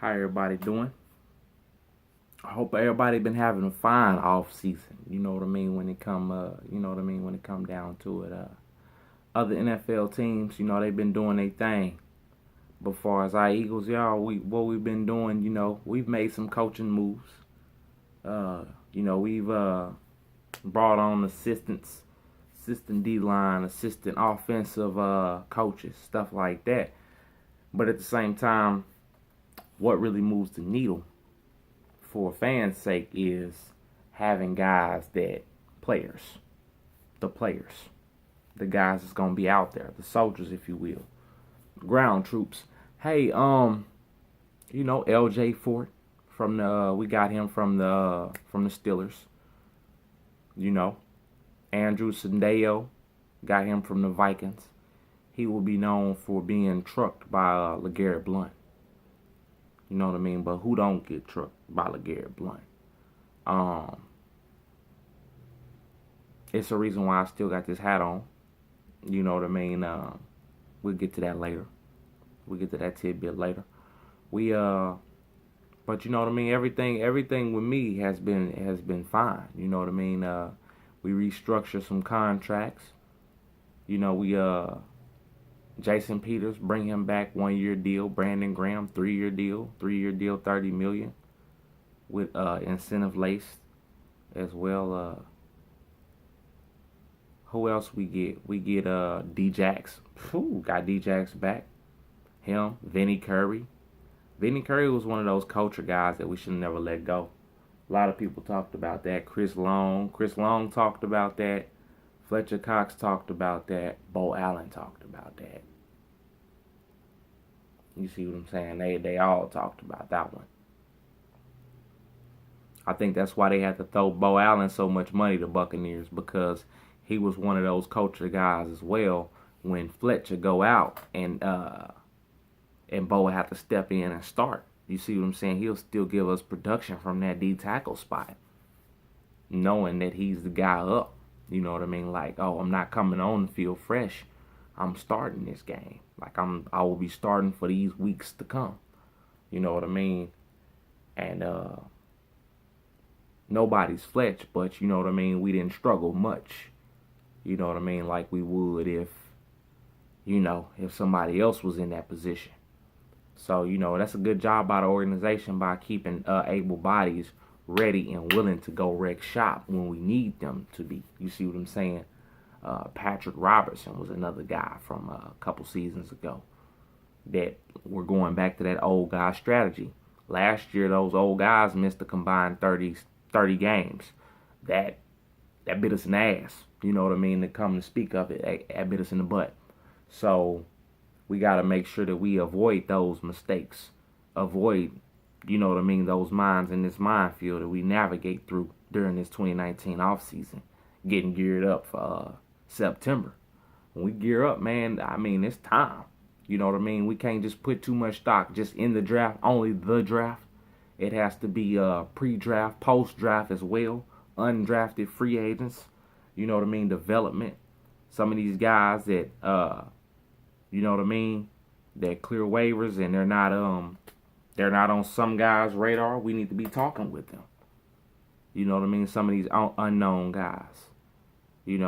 How everybody doing? I hope everybody been having a fine off season. You know what I mean when it come down to it. Other NFL teams, they've been doing their thing. But far as our Eagles, y'all, what we've been doing, we've made some coaching moves. We've brought on assistant D line, assistant offensive coaches, stuff like that. But at the same time, what really moves the needle for fans' sake is having guys that the players, the guys that's gonna be out there, the soldiers, if you will, ground troops. Hey, L.J. Fort from the we got him from the Steelers. You know, Andrew Sandeo got him from the Vikings. He will be known for being trucked by LeGarrette Blount. You know what I mean? But who don't get trucked by LeGarrette Blount? It's a reason why I still got this hat on. You know what I mean? We'll get to that later. We'll get to that tidbit later. But you know what I mean? Everything with me has been fine. You know what I mean? We restructure some contracts. Jason Peters, bring him back, 1 year deal. Brandon Graham, 3 year deal, $30 million with incentive laced as well. Who else we get? We get D-Jax. Got D-Jax back. Him, Vinny Curry. Vinny Curry was one of those culture guys that we should never let go. A lot of people talked about that. Chris Long talked about that. Fletcher Cox talked about that. Bo Allen talked about that. You see what I'm saying? They all talked about that one. I think that's why they had to throw Bo Allen so much money to Buccaneers, because he was one of those culture guys as well. When Fletcher go out and Bo had to step in and start. You see what I'm saying? He'll still give us production from that D tackle spot, knowing that he's the guy up. You know what I mean? Like, oh, I'm not coming on the field fresh. I'm starting this game. Like I will be starting for these weeks to come. You know what I mean? And nobody's Fletch, but you know what I mean? We didn't struggle much. You know what I mean? Like we would if somebody else was in that position. So, that's a good job by the organization by keeping able bodies ready and willing to go wreck shop when we need them to be. You see what I'm saying? Patrick Robertson was another guy from a couple seasons ago that we're going back to that old guy strategy. Last year, those old guys missed a combined 30 games. That bit us in the ass. You know what I mean? To come to speak of it, that bit us in the butt. So we got to make sure that we avoid those mistakes. Avoid, those mines in this minefield that we navigate through during this 2019 offseason. Getting geared up for September. When we gear up, man, it's time. You know what I mean? We can't just put too much stock just in the draft, only the draft. It has to be pre-draft, post-draft as well. Undrafted free agents. You know what I mean? Development. Some of these guys that, that clear waivers and they're not on some guys' radar. We need to be talking with them. You know what I mean? Some of these unknown guys. You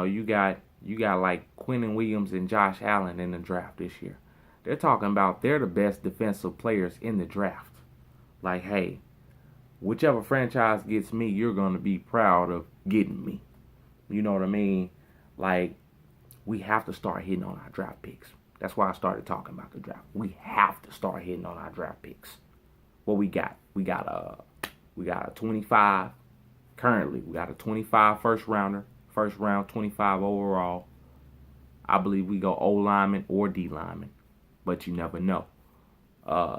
got like Quinnen Williams and Josh Allen in the draft this year. They're talking about they're the best defensive players in the draft. Like, hey, whichever franchise gets me, you're going to be proud of getting me. You know what I mean? Like, we have to start hitting on our draft picks. That's why I started talking about the draft. We have to start hitting on our draft picks. What we got? We got a 25. Currently, we got a 25 first round, 25 overall. I believe we go O lineman or D lineman, but you never know.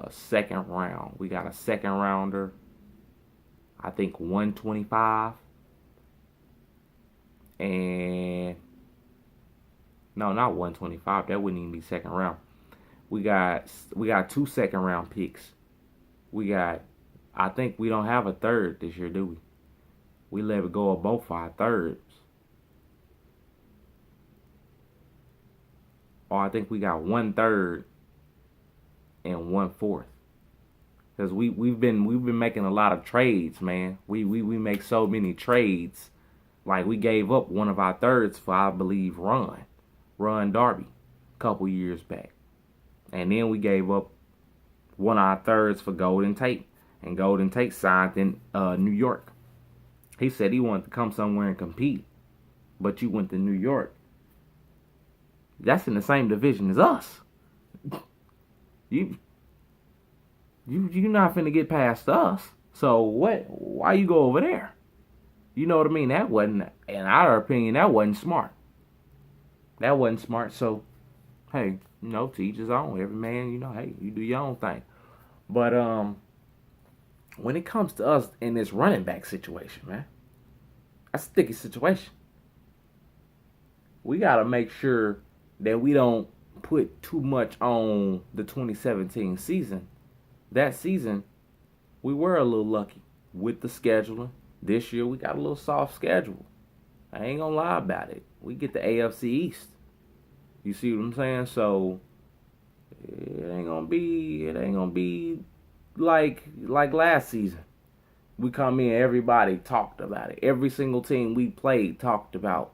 Second round, we got a second rounder. I think 125. And no, not 125. That wouldn't even be second round. We got 2 second round picks. I think we don't have a third this year, do we? We let it go of both our thirds. Or I think we got 1/3 and 1/4. Because we've been making a lot of trades, man. We make so many trades. Like we gave up one of our thirds for, I believe, Ron Darby, a couple years back. And then we gave up one of our thirds for Golden Tate. And Golden Tate signed in New York. He said he wanted to come somewhere and compete. But you went to New York. That's in the same division as us. You're not finna get past us. So what? Why you go over there? You know what I mean? That wasn't, in our opinion, that wasn't smart. That wasn't smart. So, hey, to each his own. Every man, hey, you do your own thing. But when it comes to us in this running back situation, man, that's a sticky situation. We gotta make sure that we don't put too much on the 2017 season. That season, we were a little lucky with the scheduling. This year, we got a little soft schedule. I ain't gonna lie about it. We get the AFC East. You see what I'm saying? So it ain't gonna be like last season. We come in, everybody talked about it. Every single team we played talked about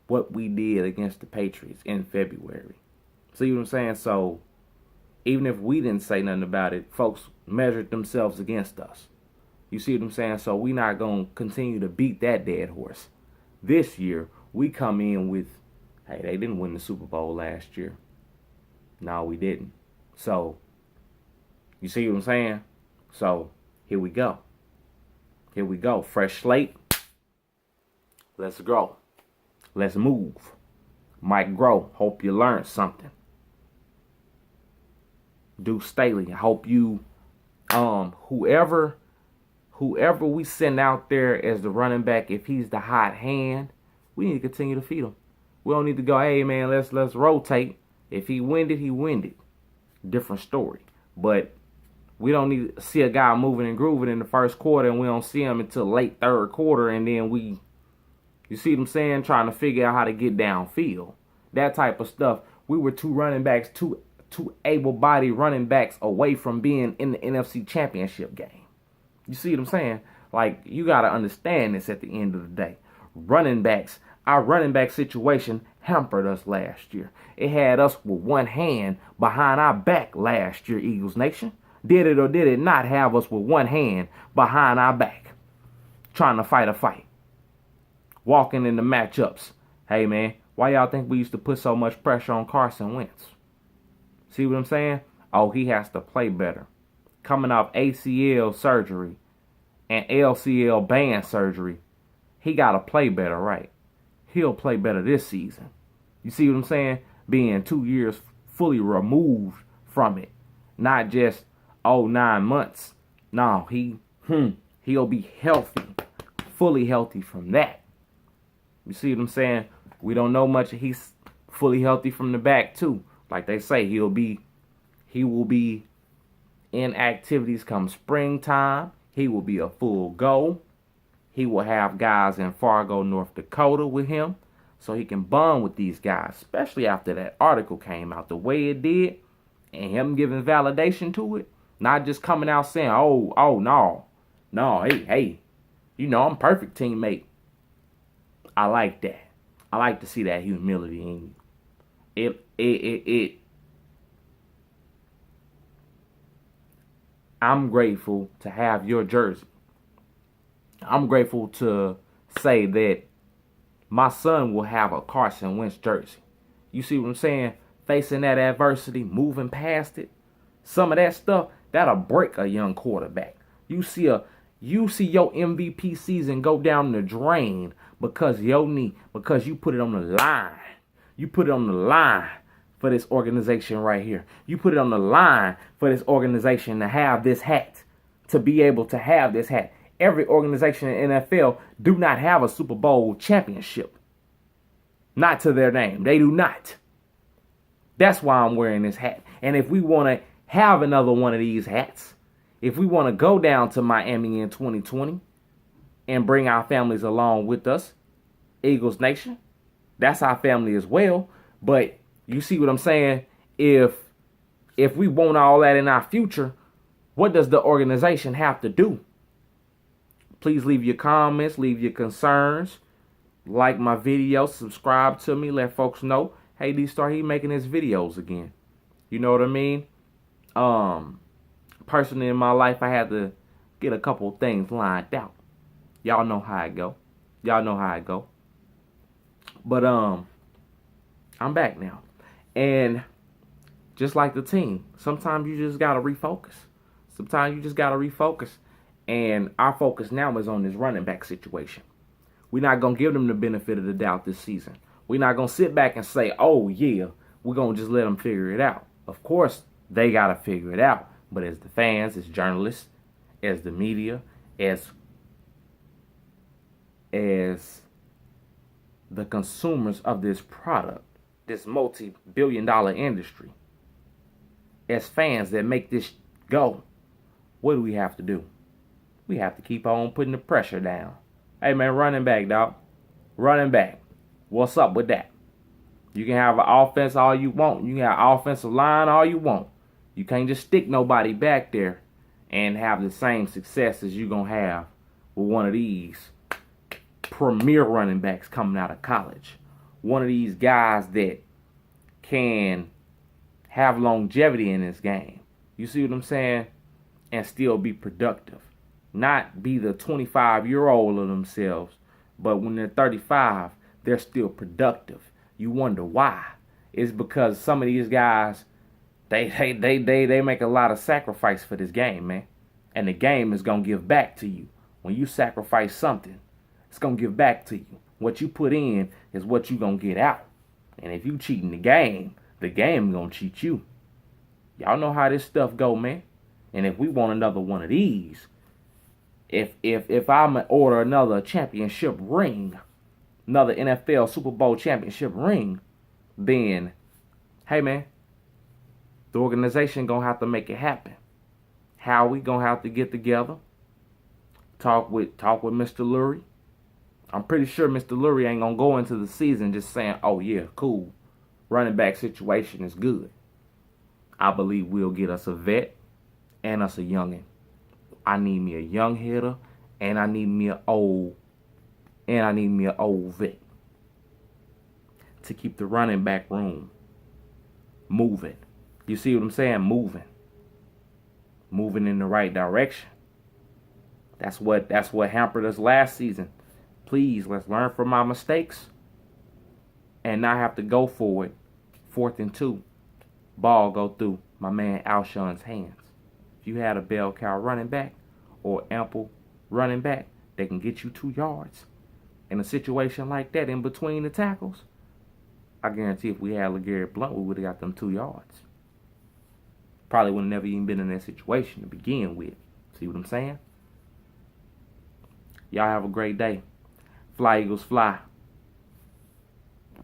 what we did against the Patriots in February. See what I'm saying? So even if we didn't say nothing about it, folks measured themselves against us. You see what I'm saying? So we not going to continue to beat that dead horse. This year, we come in with, hey, they didn't win the Super Bowl last year. No, we didn't. So, you see what I'm saying? So, here we go. Here we go. Fresh slate. Let's grow. Let's move. Mike Grow, hope you learned something. Deuce Staley, I hope you, whoever we send out there as the running back, if he's the hot hand, we need to continue to feed him. We don't need to go, hey man, let's rotate. If he winded, he winded. Different story. But we don't need to see a guy moving and grooving in the first quarter and we don't see him until late third quarter and then you see what I'm saying, trying to figure out how to get downfield. That type of stuff. We were two able-bodied running backs away from being in the NFC Championship game. You see what I'm saying? Like, you got to understand this at the end of the day. Our running back situation hampered us last year. It had us with one hand behind our back last year, Eagles Nation. Did it or did it not have us with one hand behind our back? Trying to fight a fight. Walking in the matchups. Hey, man, why y'all think we used to put so much pressure on Carson Wentz? See what I'm saying? Oh, he has to play better. Coming off ACL surgery and LCL band surgery, he got to play better, right? He'll play better this season. You see what I'm saying? Being 2 years fully removed from it. Not just, 9 months. No, he'll be healthy. Fully healthy from that. You see what I'm saying? We don't know much. He's fully healthy from the back, too. Like they say, he will be in activities come springtime. He will be a full go. He will have guys in Fargo, North Dakota with him so he can bond with these guys, especially after that article came out the way it did and him giving validation to it. Not just coming out saying, no, hey, I'm perfect teammate. I like that. I like to see that humility in you. I'm grateful to have your jersey. I'm grateful to say that my son will have a Carson Wentz jersey. You see what I'm saying? Facing that adversity, moving past it. Some of that stuff, that'll break a young quarterback. You see your MVP season go down the drain because your knee, because you put it on the line. You put it on the line for this organization right here. You put it on the line for this organization to have this hat, to be able to have this hat. Every organization in the NFL do not have a Super Bowl championship. Not to their name. They do not. That's why I'm wearing this hat. And if we want to have another one of these hats, if we want to go down to Miami in 2020 and bring our families along with us, Eagles Nation, that's our family as well. But you see what I'm saying? If we want all that in our future, What does the organization have to do? Please leave your comments, leave your concerns, like my video, subscribe to me, let folks know, hey, D-Star, he making his videos again. You know what I mean? Personally in my life, I had to get a couple things lined out. Y'all know how it go. Y'all know how it go. But I'm back now. And just like the team, sometimes you just gotta refocus. And our focus now is on this running back situation. We're not going to give them the benefit of the doubt this season. We're not going to sit back and say, oh, yeah, we're going to just let them figure it out. Of course, they got to figure it out. But as the fans, as journalists, as the media, as the consumers of this product, this multi-billion-dollar industry, as fans that make this go, what do we have to do? We have to keep on putting the pressure down. Hey, man, running back, dog. Running back. What's up with that? You can have an offense all you want. You can have an offensive line all you want. You can't just stick nobody back there and have the same success as you're going to have with one of these premier running backs coming out of college. One of these guys that can have longevity in this game. You see what I'm saying? And still be productive. Not be the 25-year-old of themselves, but when they're 35, they're still productive. You wonder why. It's because some of these guys, they make a lot of sacrifice for this game, man. And the game is going to give back to you. When you sacrifice something, it's going to give back to you. What you put in is what you're going to get out. And if you cheating the game is going to cheat you. Y'all know how this stuff go, man. And if we want another one of these, if I'm going to order another championship ring, another NFL Super Bowl championship ring, then, hey, man, the organization going to have to make it happen. How we going to have to get together, talk with Mr. Lurie. I'm pretty sure Mr. Lurie ain't going to go into the season just saying, oh, yeah, cool, running back situation is good. I believe we'll get us a vet and us a youngin'. I need me a young hitter, and I need me an old vet to keep the running back room moving. You see what I'm saying? Moving in the right direction. That's what hampered us last season. Please, let's learn from our mistakes and not have to go for it. 4th and 2, ball go through my man Alshon's hands. If you had a bell cow running back or ample running back that can get you 2 yards in a situation like that in between the tackles, I guarantee if we had LeGarrette Blount, we would have got them 2 yards. Probably would have never even been in that situation to begin with. See what I'm saying? Y'all have a great day. Fly, Eagles, fly.